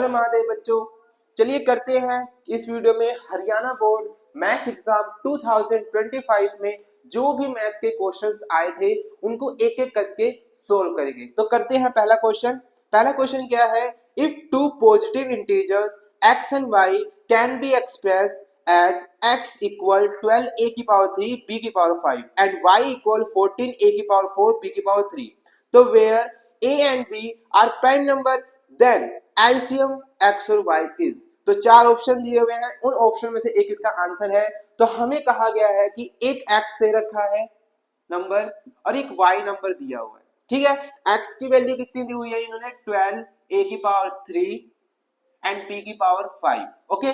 हर महादेव बच्चों। चलिए करते हैं इस वीडियो में हरियाणा बोर्ड मैथ एग्जाम 2025 में जो भी मैथ के क्वेश्चंस आए थे उनको एक एक करके सोल्व करेंगे। तो करते हैं पहला क्वेश्चन। पहला क्वेश्चन क्या है, if two positive integers x and y can be express as x equal 12 a की पावर 3 b की power 5 and y equal 14 a की पावर 4 b की पावर 3, तो where a and b are prime number then LCM x और y is। तो चार option दिए हुए हैं, उन ऑप्शन में से एक इसका आंसर है। तो हमें कहा गया है कि एक x दे रखा है नंबर और एक y नंबर दिया हुआ है, ठीक है। x की वैल्यू कितनी दी हुई है इन्होंने 12 a की पावर 3 एंड b की पावर 5, ओके।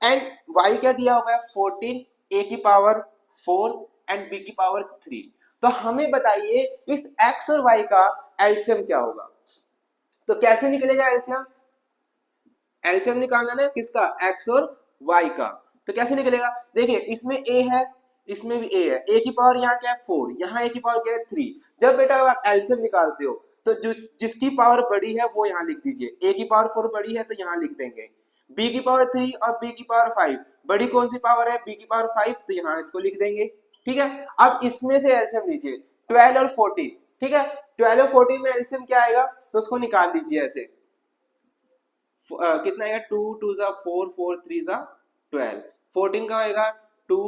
एंड y क्या दिया हुआ है 14 a की पावर 4 एंड b की पावर 3। तो हमें बताइए इस x और y का एलसीएम क्या होगा। तो कैसे निकलेगा एलसीएम, एलसीएम निकालना ना किसका, x और y का। तो कैसे निकलेगा, देखिए इसमें a है, इसमें भी a है, a की पावर यहाँ क्या है 4, यहाँ a की पावर क्या है 3। जब बेटा आप एलसीएम निकालते हो तो जिसकी पावर बड़ी है वो यहाँ लिख दीजिए, a की पावर 4 बड़ी है तो यहाँ लिख देंगे, b की पावर 3 और b की पावर 5 बड़ी कौन सी पावर है, b की पावर 5, तो यहाँ इसको लिख देंगे, ठीक है। अब इसमें से एलसीएम लीजिए 12 और 14, ठीक है। 12 और 14 में एलसीएम क्या आएगा, तो उसको निकाल लीजिए ऐसे, कितना आएगा 2 2 जा 4 4 3 जा 12, 14 का होएगा 2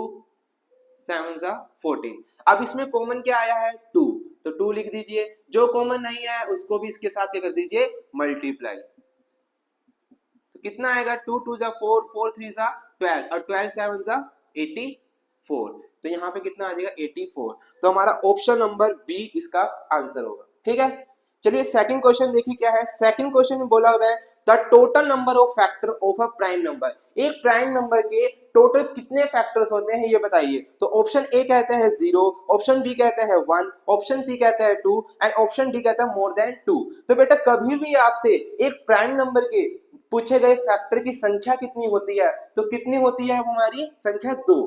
7 जा 14। अब इसमें कॉमन क्या आया है 2, तो 2 लिख दीजिए, जो कॉमन नहीं है उसको भी इसके साथ क्या कर दीजिए मल्टीप्लाई। तो कितना आएगा 2 2 जा 4 4 3 जा 12 और 12 7 जा 84, तो यहाँ पे कितना आ जाएगा 84। तो हमारा ऑप्शन नंबर बी इसका आंसर होगा, ठीक है। चलिए सेकंड क्वेश्चन देखिए क्या है। सेकंड क्वेश्चन में बोला हुआ है the total number of factor of a prime number, एक प्राइम नंबर के टोटल कितने फैक्टर्स होते हैं ये बताइए। तो ऑप्शन ए कहते हैं 0, ऑप्शन बी कहते हैं 1, ऑप्शन सी कहता है 2 एंड ऑप्शन डी कहता है मोर देन 2। तो बेटा कभी भी आपसे एक प्राइम नंबर के पूछे गए फैक्टर की संख्या कितनी होती है, तो कितनी होती है हमारी संख्या 2।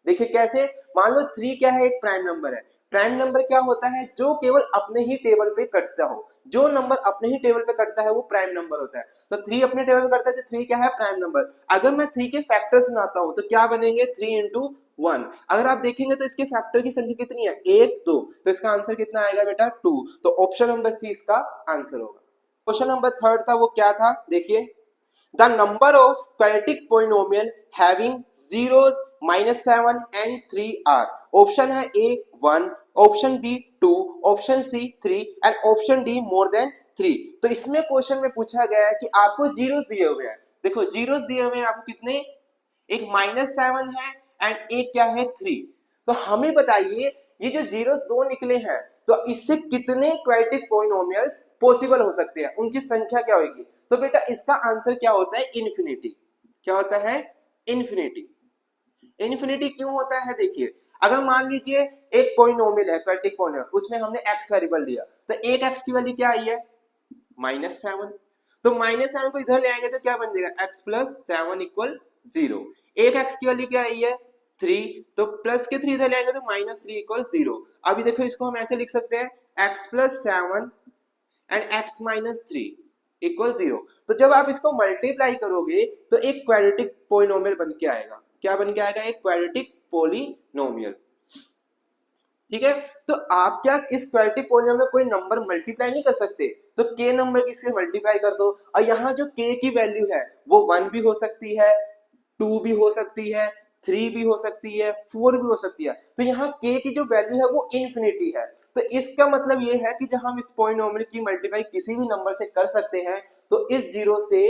देखिए कैसे, मान लो 3 क्या है, एक प्राइम नंबर है। प्राइम नंबर क्या होता है, जो केवल अपने ही टेबल पे कटता हो, जो नंबर अपने ही टेबल पे कटता है वो प्राइम नंबर होता है। तो 3 अपने टेबल पे कटता है तो 3 क्या है प्राइम नंबर। अगर मैं 3 के फैक्टर्स बनाता हूं तो क्या बनेंगे 3 इंटू 1। अगर आप देखेंगे तो इसके फैक्टर की संख्या कितनी है 1 2, तो इसका आंसर कितना आएगा बेटा 2। तो ऑप्शन नंबर सी इसका आंसर होगा। क्वेश्चन नंबर थर्ड था वो क्या था, देखिए the number of quadratic polynomial having zeros -7 and 3 are, option है A 1, option B 2, option C 3 and option D more than 3। तो इसमें क्वेश्चन में पूछा गया है कि आपको जीरोस दिए हुए हैं, देखो जीरोस दिए हुए हैं आपको कितने, एक -7 है एंड एक क्या है 3। तो हमें बताइए ये जो जीरोस दो निकले हैं तो इससे कितने क्वाड्रेटिक पॉलिनोमियल्स पॉसिबल हो सकते हैं, उनकी संख्या क्या होगी। तो बेटा इसका आंसर क्या होता है इन्फिनिटी। क्या होता है इन्फिनिटी। इन्फिनिटी क्यों होता है, देखिए अगर मान लीजिए एक पॉलिनोमियल है क्वाड्रेटिक पॉलिनोमियल, उसमें हमने x वेरिएबल लिया तो एक x की वैल्यू क्या आई है -7, तो -7 को इधर ले आएंगे तो क्या बन जाएगा x + 7 = 0। एक x की वैल्यू क्या आई है 3, तो प्लस के 3 इधर ले आएंगे तो -3 = 0। अभी देखो इसको हम ऐसे लिख सकते हैं x + 7 एंड x - 3 = 0। तो जब आप इसको मल्टीप्लाई करोगे तो एक क्वाड्रेटिक पॉलिनोमियल बन के आएगा। क्या बन के आएगा, एक क्वाड्रेटिक पॉलिनोमियल, ठीक है। तो आप क्या इस क्वाड्रेटिक पॉलिनोमियल में कोई नंबर मल्टीप्लाई नहीं कर सकते, तो k नंबर की इससे मल्टीप्लाई कर दो और यहाँ जो k की वैल्यू है वो 1 भी हो सकती है, 2 भी हो सकती है, 3 भी हो सकती है, 4 भी हो सकती है। तो यहाँ k की जो वैल्यू है वो इन्फिनिटी है। तो इसका मतलब ये है कि जब हम इस पॉलिनोमियल की मल्टीप्लाई किसी भी नंबर से कर सकते हैं तो इस जीरो से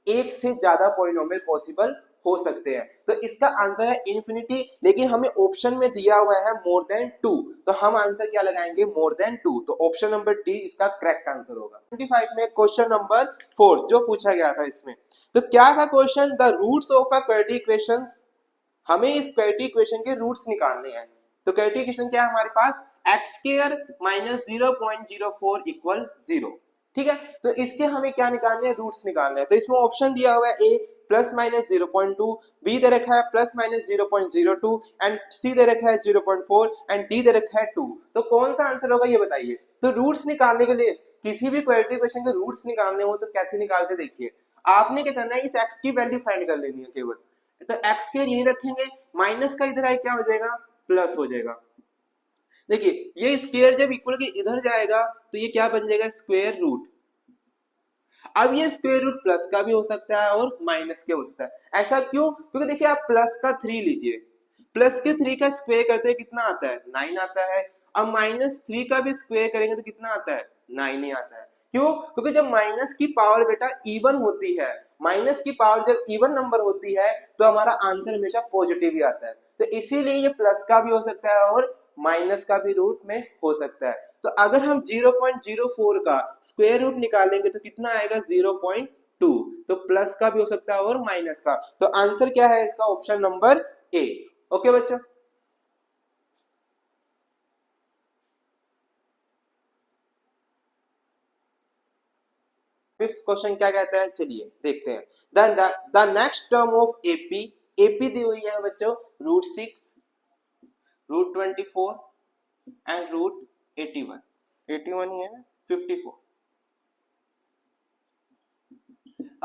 एक से ज्यादा पॉलिनोमियल पॉसिबल हो सकते हैं। तो इसका आंसर है इन्फिनिटी, लेकिन हमें ऑप्शन में दिया हुआ है मोर देन 2, तो हम आंसर क्या लगाएंगे मोर देन 2। तो ऑप्शन नंबर डी इसका करेक्ट आंसर होगा। 25 में क्वेश्चन नंबर 4 जो पूछा गया था इसमें, तो क्या था question, the roots of a quadratic equation. हमें इस क्वाड्रेटिक इक्वेशन के रूट्स निकालने हैं। तो क्वाड्रेटिक इक्वेशन क्या है हमारे पास, x² - 0.04 = 0, ठीक है। तो इसके हमें क्या निकालने हैं, रूट्स निकालने हैं। तो इसमें ऑप्शन दिया हुआ है a ±0.2, b दे रखा है ±0.02 एंड c दे रखा है 0.4 एंड d दे रखा है 2। तो कौन सा आंसर होगा ये बताइए। तो रूट्स निकालने के लिए किसी भी क्वाड्रेटिक इक्वेशन के रूट्स निकालने हो तो कैसे निकालते देखिए, आपने क्या करना है, इस x की वैल्यू फाइंड कर लेनी है केवल। तो x के यहीं रखेंगे, माइनस का इधर आए क्या हो जाएगा, प्लस हो जाएगा। देखिए ये स्क्वायर जब इक्वल के इधर जाएगा तो ये क्या बन जाएगा, स्क्वायर रूट। अब ये स्क्वायर रूट प्लस का भी हो सकता है और माइनस के हो सकता है। ऐसा क्यों, क्योंकि देखिए आप प्लस का 3 लीजिए, प्लस के 3 का स्क्वायर करते हैं कितना आता है, 9 आता है। अब माइनस 3 का भी स्क्वायर करेंगे तो कितना आता है, 9 ही आता है। क्यों, क्योंकि जब माइनस की पावर बेटा इवन होती है, माइनस की पावर जब इवन नंबर होती है तो हमारा आंसर हमेशा पॉजिटिव ही आता है। तो इसीलिए ये प्लस का भी हो सकता है और माइनस का भी रूट में हो सकता है। तो अगर हम 0.04 का स्क्वायर रूट निकालेंगे तो कितना आएगा, 0.2। तो प्लस का भी हो सकता है और माइनस का। तो आंसर क्या है इसका, ऑप्शन नंबर ए। ओके बच्चा, फिफ्थ क्वेश्चन क्या कहता है, चलिए देखते हैं। The next term of AP, AP दी हुई है बच्चों √6, √24 एंड √81, 81 ही है ना, 54।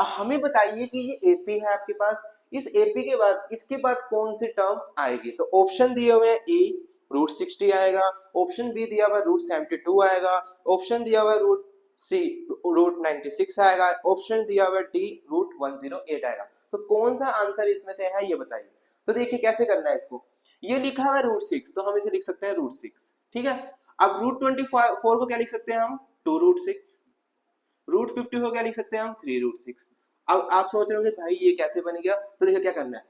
हमें बताइए कि ये एपी है आपके पास, इस एपी के बाद इसके बाद कौन सी टर्म आएगी। तो ऑप्शन दिए हुए हैं ए √60 आएगा, ऑप्शन बी दिया हुआ √72 आएगा, ऑप्शन दिया हुआ सी √96 आएगा, ऑप्शन दिया हुआ डी √108 आएगा। तो कौन सा आंसर इसमें से है ये बताइए। तो देखिए कैसे करना है इसको, ये लिखा हुआ है √6 तो हम इसे लिख सकते हैं √6, ठीक है। अब √24 को क्या लिख सकते हैं हम, 2√6, √50 को क्या लिख सकते हैं हम, 3√6। अब आप सोच रहे होंगे भाई ये कैसे बन गया, तो देखिए क्या करना है,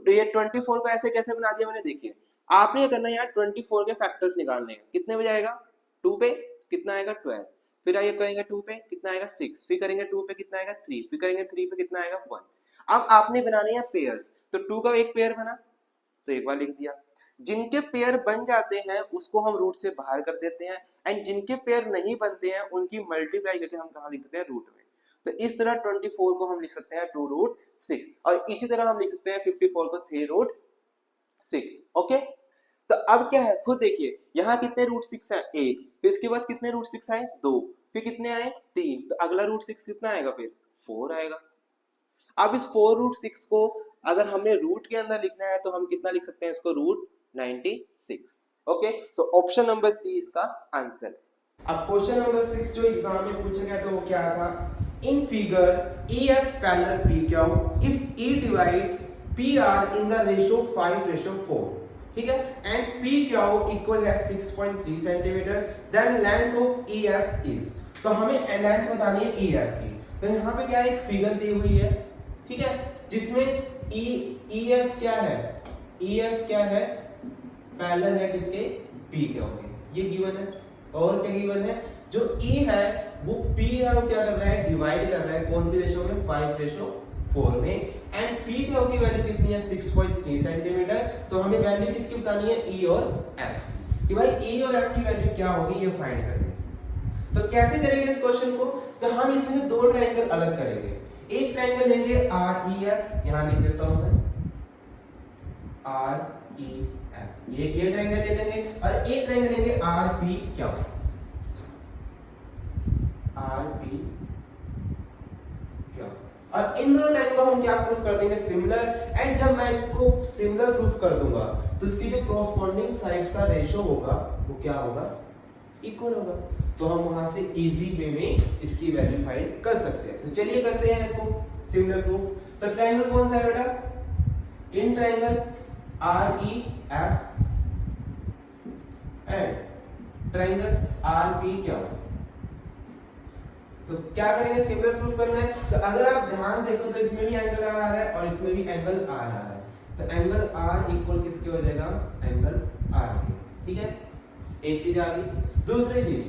ये 24 को ऐसे कैसे बना दिया मैंने, देखिए आपने क्या करना है यार, 24 के फैक्टर्स निकालने हैं। कितने पे जाएगा, 2 पे कितना आएगा 12, फिर आइए करेंगे 2 पे कितना आएगा 6, फिर करेंगे 2 पे कितना आएगा 3, फिर करेंगे 3 पे कितना आएगा 1। अब आपने बनाने हैं पेयर्स, तो 2 का एक पेयर बना तो एक बार लिख दिया। जिनके पेयर बन जाते हैं उसको हम रूट से बाहर कर देते हैं, एंड जिनके पेयर नहीं बनते हैं उनकी मल्टीप्लाई करके हम कहां लिख देते हैं, रूट में। तो इस तरह 24 को हम लिख सकते हैं 2√6, और इसी तरह हम लिख सकते हैं 54 को 3√6। ओके, तो अब क्या है खुद देखिए, यहाँ कितने √6 है, 1, फिर इसके बाद कितने √6 आए, 2, फिर कितने आए 3, तो अगला √6 कितना आएगा, फिर 4 आएगा। अब इस 4√6 को अगर हमने रूट के अंदर लिखना है तो हम कितना लिख सकते हैं इसको, √96। ओके, तो ऑप्शन नंबर सी इसका आंसर है। अब क्वेश्चन नंबर 6 जो एग्जाम में पूछा गया था वो क्या था, in figure EF parallel PQ if E divides PR in the ratio 5:4, ठीक है, एंड PQ इक्वल है 6.3 centimetre, then length of EF is. तो हमें लेंथ बतानी है EF की। तो यहाँ पे क्या एक फिगर दी हुई है, ठीक है, जिसमें EF क्या है, EF क्या है, पैरेलल है किसके, PQ के, ये गिवन है। और क्या गिवन है, जो E है वो PR को क्या कर रहा है, डिवाइड कर रहा है, कौन सी रेशो में, 5:4 में, एंड PQ की वैल्यू कितनी है, 6.3 सेंटीमीटर। तो हमें वैल्यू किसकी बतानी है, E और F कि भाई E और F की वैल्यू क्या होगी, ये फाइंड करनी है। तो कैसे करेंगे इस क्वेश्चन को, तो हम इसमें दो ट्रायंगल अलग करेंगे। एक ट्रायंगल लेंगे REF, यहां लिख देता हूं मैं REF, ये ट्रायंगल ले लेंगे, और एक ट्रायंगल लेंगे RPQ, और इन दोनों ट्रायंगल को हम क्या प्रूफ कर देंगे, सिमिलर। एंड जब मैं इसको सिमिलर प्रूफ कर दूंगा तो इसकी जो कॉरस्पॉन्डिंग साइड्स का रेशियो होगा वो क्या होगा, इक्वल होगा। तो हम वहां से इजी वे में इसकी वैल्यू फाइंड कर सकते हैं। तो चलिए करते हैं इसको सिमिलर प्रूफ। तो ट्रायंगल कौन सा है बेटा, in triangle REF and triangle RPQ। तो क्या करेंगे, सिमिलर प्रूफ करना है। तो अगर आप ध्यान से देखो तो इसमें भी एंगल आ रहा है और इसमें भी एंगल आ रहा है। तो एंगल R इक्वल किसके हो जाएगा, एंगल R के, ठीक है, एक चीज आ गई। दूसरी चीज,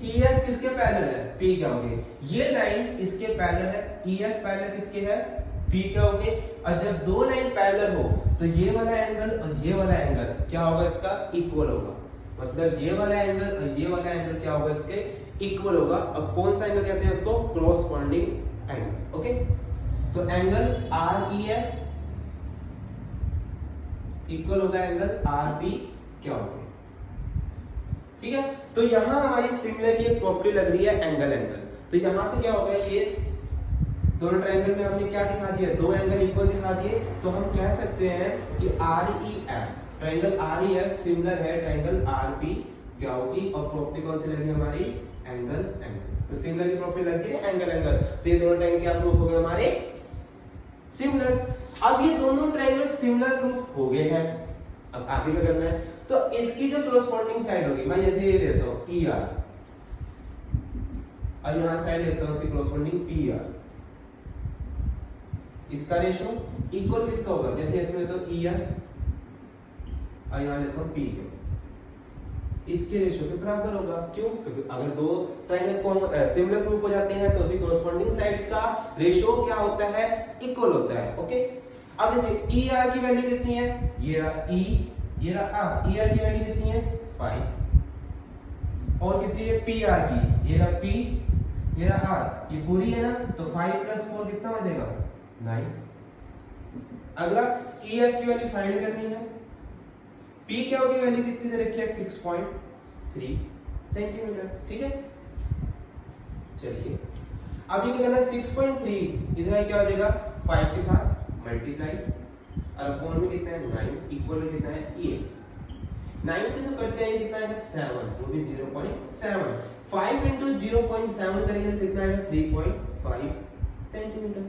EF किसके पैरेलल है, PQ के, ये लाइन इसके पैरेलल है, EF पैरेलल किसके है, PQ के। और जब दो लाइन पैरेलल हो तो ये वाला एंगल और ये वाला एंगल क्या होगा, इसका इक्वल होगा। मतलब ये वाला एंगल और ये वाला एंगल क्या होगा, इसके इक्वल होगा। अब कौन सा एंगल कहते हैं उसको, कॉरस्पॉन्डिंग एंगल। ओके, तो एंगल REF इक्वल होगा एंगल RPQ, ठीक है। तो यहां हमारी सिमिलर की एक प्रॉपर्टी लग रही है एंगल। तो यहां पे क्या होगा, ये दोनों ट्रायंगल में हमने क्या दिखा दिया, दो एंगल इक्वल दिखा दिए, तो हम कह सकते हैं कि REF ट्रायंगल REF सिमिलर है ट्रायंगल RP क्या होगी, और प्रॉपर्टी कौन सी लगी हमारी, एंगल एंगल। तो सिमिलर की प्रॉपर्टी लग गई एंगल एंगल, तो ये दोनों ट्रायंगल क्या प्रूफ हो गए हमारे, सिमिलर। अब ये दोनों ट्रायंगल सिमिलर प्रूफ हो गए हैं, अब आगे क्या करना है, तो इसकी जो कोरस्पॉन्डिंग साइड होगी, मैं जैसे ये देता हूं ER और यहां साइड लेता हूं इसकी कोरस्पॉन्डिंग PR, इसका रेशो इक्वल किसका होगा, जैसे इसमें लेता हूं EF और यहां लेता हूं PQ, इसके रेशो के बराबर होगा। क्यों, क्योंकि अगर दो ट्रायंगल सिमिलर प्रूफ हो जाते हैं तो उसकी कोरस्पॉन्डिंग साइड्स का रेशो क्या होता है, इक्वल होता है। ओके, अब देखिए ER की वैल्यू कितनी है, ये रहा E, ये रहा R, ER की वैल्यू कितनी है 5, और किसी है PR की, ये रहा P, ये रहा R, ये पूरी है ना, तो 5 + 4 कितना हो जाएगा 9। अगला EF की वैल्यू फाइंड करनी है, P क्या होगी वैल्यू कितनी दे रखी है 6.3 सेंटीमीटर, ठीक है। चलिए अब ये क्या करना है, 6.3 इधर क्या हो जाएगा 5 के साथ मल्टीप्लाई, और अपॉन में कितना है 9, इक्वल में कितना है 8, 9 से जो करते हैं कितना आएगा 7, वो भी 0.7, 5 × 0.7 करेंगे तो कितना आएगा 3.5 सेंटीमीटर।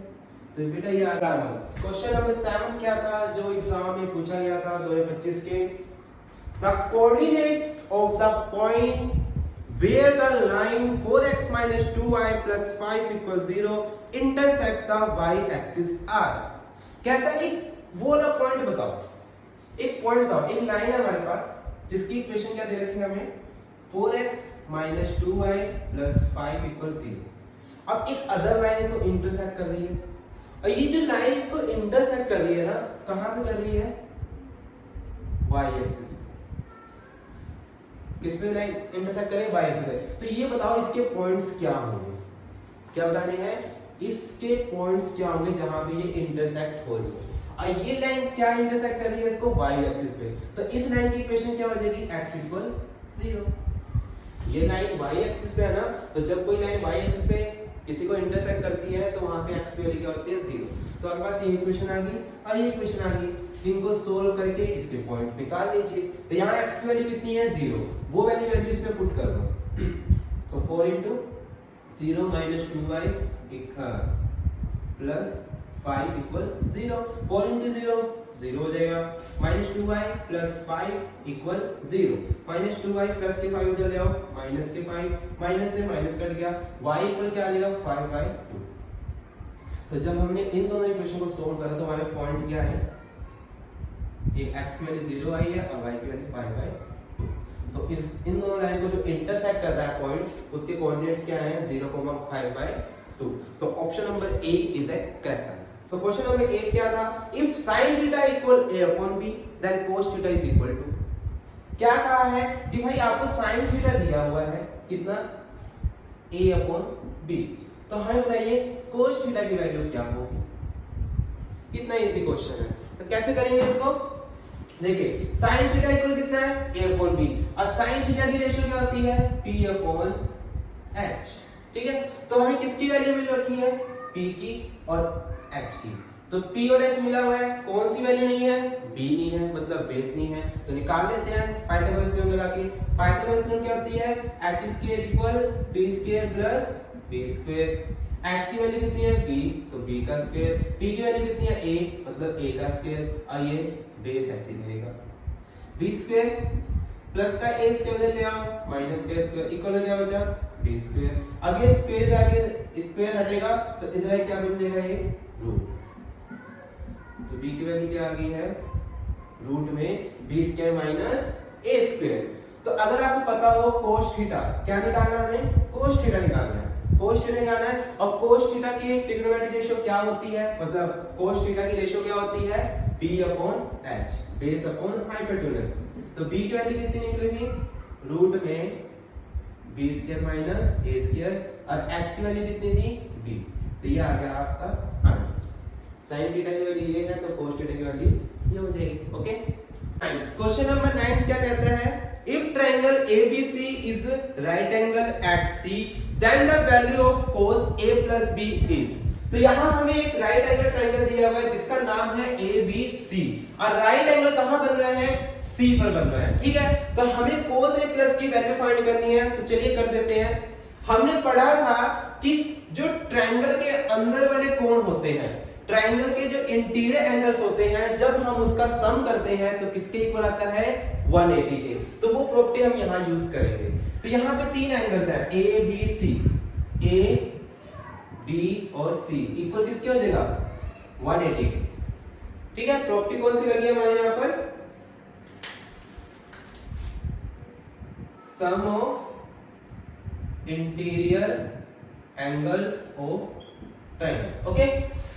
तो बेटा ये आ गया क्वेश्चन नंबर 7 क्या था जो एग्जाम में पूछा गया था 2025 के, the coordinates of the point where the line 4x - 2y + 5 = 0 intersect the y axis are। कहता है एक वो वाला पॉइंट बताओ, एक पॉइंट बताओ, एक लाइन है हमारे पास जिसकी इक्वेशन क्या दे रखी है हमें, 4x - 2y + 5 = 0। अब एक अदर लाइन को इंटरसेक्ट कर रही है, और ये जो लाइन इसको इंटरसेक्ट कर रही है ना, कहां पे कर रही है, y एक्सिस पे। किस पे लाइन इंटरसेक्ट करे, y एक्सिस पे। तो ये बताओ इसके पॉइंट्स क्या होंगे, क्या बताने हैं, इसके पॉइंट्स क्या होंगे जहां पे ये इंटरसेक्ट हो रही है। और ये लाइन क्या इंटरसेक्ट कर रही है इसको, y एक्सिस पे, तो इस लाइन की इक्वेशन क्या हो जाएगी, x = 0। ये लाइन y एक्सिस पे है ना, तो जब कोई लाइन y एक्सिस पे किसी को इंटरसेक्ट करती है तो वहां पे x की वैल्यू क्या होती है 0। तो आपके पास ये इक्वेशन आ गई और ये इक्वेशन आ गई, इनको सोल्व करके इसके पॉइंट निकाल लीजिए। तो यहाँ x की वैल्यू कितनी है 0, वो वैल्यू इस पे पुट कर दो, तो 4 × 0 - 2y + 5 = 0, 4 × 0 0 हो जाएगा, -2y + 5 = 0, -2y प्लस के 5 उधर ले आओ, माइनस के 5, माइनस से माइनस कट गया, y = क्या आ जाएगा 5/2। तो जब हमने इन दोनों इक्वेशन को सोल्व करा तो हमारे पॉइंट क्या है, एक x की वैल्यू 0 आई है और y की वैल्यू 5/2। तो इस इन दोनों लाइन को जो इंटरसेक्ट कर रहा है पॉइंट, उसके कोऑर्डिनेट्स क्या हैं 0,5/2। तो option number A is a correct answer. तो क्वेश्चन नंबर 8 क्या था, if sin theta = a/b then cos theta is equal to, क्या कहा है कि भाई आपको sin थीटा दिया हुआ है कितना a/b, तो हमें बताइए cos थीटा की वैल्यू क्या होगी। कितना इजी क्वेश्चन है, तो कैसे करेंगे इसको, देखिए sin थीटा इक्वल कितना है a/b, और sin थीटा की रेशियो क्या होती है p/h, ठीक है। तो हमें किसकी वैल्यू मिल रखी है, p की और h की, तो p और h मिला हुआ है, कौन सी वैल्यू नहीं है, b नहीं है, मतलब बेस नहीं है, तो निकाल लेते हैं पाइथागोरस थ्योरम लगा के। पाइथागोरस थ्योरम क्या होती है, h² = p² + b², h की वैल्यू कितनी है b, तो b का स्क्वायर, p की वैल्यू कितनी है a, मतलब a का स्क्वायर, और ये बेस ऐसे रहेगा, b² प्लस का a स्क्वायर ले आओ, माइनस का स्क्वायर इक्वल हो जाएगा b²। अब ये स्क्वायर जाके स्क्वायर हटेगा तो इधर क्या बन जाएगा, ये रूट, तो b की वैल्यू क्या आ गई है, रूट में b² - a²। तो अगर आपको पता हो cos थीटा क्या निकालना है, हमें cos थीटा निकालना है, cos थीटा निकालना है, और cos थीटा की ट्रिग्नोमेट्रिक रेशियो क्या होती है, मतलब cos थीटा की रेशियो क्या होती है p/h, बेस अपॉन हाइपोटेन्यूज। तो b की वैल्यू कितनी निकली थी, रूट में b² - a², और h की वैल्यू कितनी थी b, तो ये आ गया आपका आंसर। sin थीटा की वैल्यू ये है तो cos थीटा की वैल्यू ये हो जाएगी। ओके, क्वेश्चन नंबर 9 क्या कहता है, if triangle ABC is right angle at C then the value of cos A + B is। तो यहाँ हमें एक राइट एंगल ट्रायंगल दिया हुआ है जिसका नाम है ABC और राइट एंगल कहाँ बन रहा है, C पर बन रहा है, ठीक है। तो हमें cos A प्लस की वैल्यू फाइंड करनी है, तो चलिए कर देते हैं। हमने पढ़ा था कि जो ट्रायंगल के अंदर वाले कोण होते हैं, ट्रायंगल के जो इंटीरियर एंगल्स होते हैं, जब हम उसका सम करते हैं तो किसके इक्वल आता है, 180 के। तो वो प्रॉपर्टी हम यहाँ यूज करेंगे। तो यहाँ पे तीन एंगल्स हैं ABC, A B और C इक्वल किसके हो जाएगा, 180 के, ठीक है। प्रॉपर्टी कौन सी लगी है हमारे यहाँ पर, sum of interior angles of triangle, okay.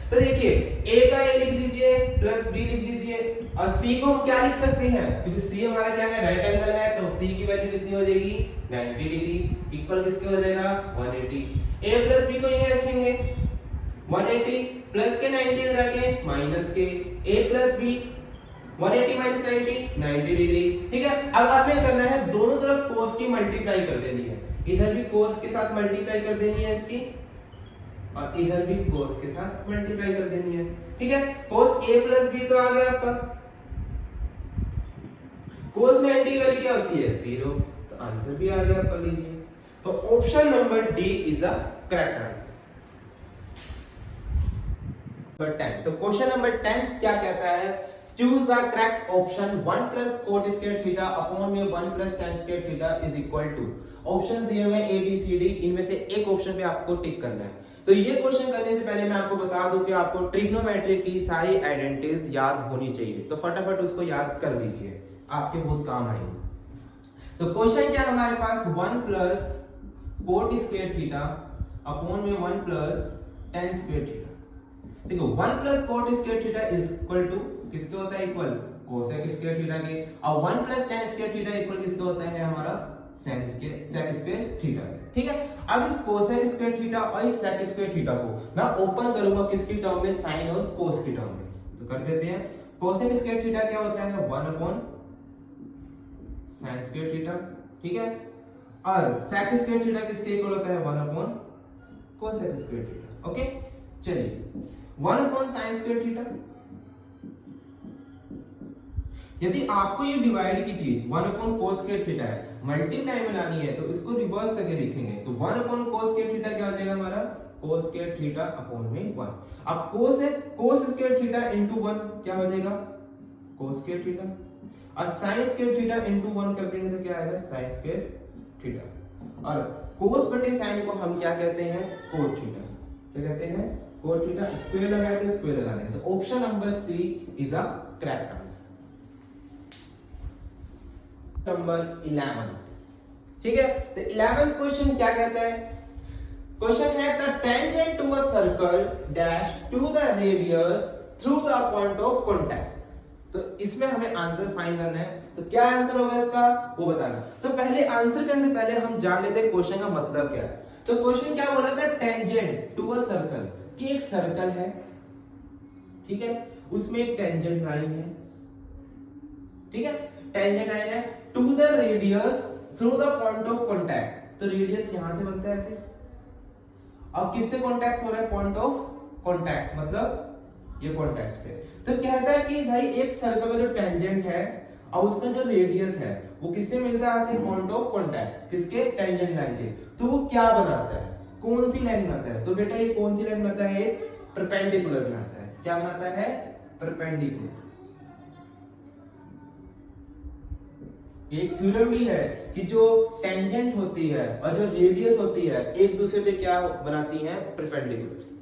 तो देखिए A का A लिख दीजिए प्लस B लिख दीजिए और C को हम क्या लिख सकते हैं, क्योंकि C हमारा क्या है, राइट एंगल है, तो C की वैल्यू कितनी हो जाएगी, 90 डिग्री इक्वल किसके हो जाएगा, 180। A प्लस B को ये रखेंगे 180 प्लस के 90 इधर आके माइनस के, A plus B 180 minus 90 degree, ठीक है। अब आपने करना है दोनों तरफ cos की मल्टीप्लाई कर देनी है, इधर भी cos के साथ मल्टीप्लाई कर देनी है इसकी और इधर भी cos के साथ मल्टीप्लाई कर देनी है, ठीक है। cos A प्लस B तो आ गया आपका, cos 90 की वैल्यू क्या होती है, 0, तो आंसर भी आ गया, कर लीजिए। तो option number D is a correct answer. Number 10, तो क्वेश्चन नंबर 10 क्या कहता है, choose the correct option 1 plus cot square theta upon में 1 plus tan square theta is equal to. Option दिए हुए ए बी सी डी, इनमें से एक ऑप्शन पे आपको टिक करना है। तो ये क्वेश्चन करने से पहले मैं आपको बता दूं कि आपको ट्रिग्नोमेट्री की सारी आइडेंटिटीज याद होनी चाहिए, तो फटाफट उसको याद कर लीजिए, आपके बहुत काम आएंगे। तो क्वेश्चन क्या हमारे पास, 1 plus cot square theta upon में 1 प्लस tan स्क्वायर थीटा। देखो 1 plus cot square theta is equal to किसके होता है, इक्वल कोसेक स्क्वायर थीटा के, और 1 plus tan square theta equal किसके होता है, हमारा सेक स्क्वायर थीटा, ठीक है। अब इस कोसेक स्क्वायर थीटा और इस सेक स्क्वायर थीटा को मैं ओपन करूंगा किसकी टर्म में, साइन और कोस की टर्म में, तो कर देते हैं। कोसेक स्क्वायर थीटा क्या होता है, 1 अपॉन साइन स्क्वायर थीटा, ठीक है, और सेक स्क्वायर थीटा किसके इक्वल होता है, 1 upon cosec square theta, okay. चलिए 1 अपॉन साइन स्क्वायर थीटा, यदि आपको ये डिवाइड की चीज 1 अपॉन कोस स्क्वायर थीटा है, मल्टीप्लाई में लानी है, तो इसको रिवर्स करके लिखेंगे, तो 1 अपॉन कोस स्क्वायर थीटा क्या हो जाएगा हमारा, कोस स्क्वायर थीटा अपॉन में 1। अब कोस है, कोस स्क्वायर थीटा इनटू 1 क्या हो जाएगा, कोस स्क्वायर थीटा, और साइन स्क्वायर थीटा इनटू 1 कर देंगे तो क्या आएगा, साइन स्क्वायर थीटा, और कोस बटे साइन को हम क्या कहते हैं, कोट थीटा, क्या कहते हैं, कोट थीटा। स्क्वायर लगाए तो स्क्वायर लगा देंगे, तो option number C is a correct answer. Number 11, ठीक है। तो 11th क्वेश्चन क्या कहता है, क्वेश्चन है the tangent to a circle dash to the radius through the point of contact. तो इसमें हमें आंसर फाइंड करना है, तो क्या आंसर होगा इसका वो बताना। तो पहले आंसर करने से पहले हम जान लेते हैं क्वेश्चन का मतलब क्या है। तो क्वेश्चन क्या बोला था, टेंजेंट टू अ सर्कल, कि एक सर्कल है, ठीक है, उसमें एक टेंजेंट लाइन है, ठीक है, टेंजेंट लाइन है to the radius through the point of contact. तो रेडियस यहां से बनता है ऐसे, और किससे कांटेक्ट हो रहा है, पॉइंट ऑफ कांटेक्ट, मतलब ये कांटेक्ट से। तो कहता है कि भाई एक सर्कल का जो टेंजेंट है और उसका जो रेडियस है वो किससे मिलता है, आके पॉइंट ऑफ कांटेक्ट, किसके, टेंजेंट लाइन के। तो वो क्या बनाता है, कौन सी लाइन बनाता है, तो बेटा ये कौन सी लाइन बनाता है, परपेंडिकुलर बनाता है। क्या बनाता है, परपेंडिकुलर। एक थ्योरम भी है कि जो टेंजेंट होती है और जो रेडियस होती है एक दूसरे पे क्या बनाती हैं, परपेंडिकुलर।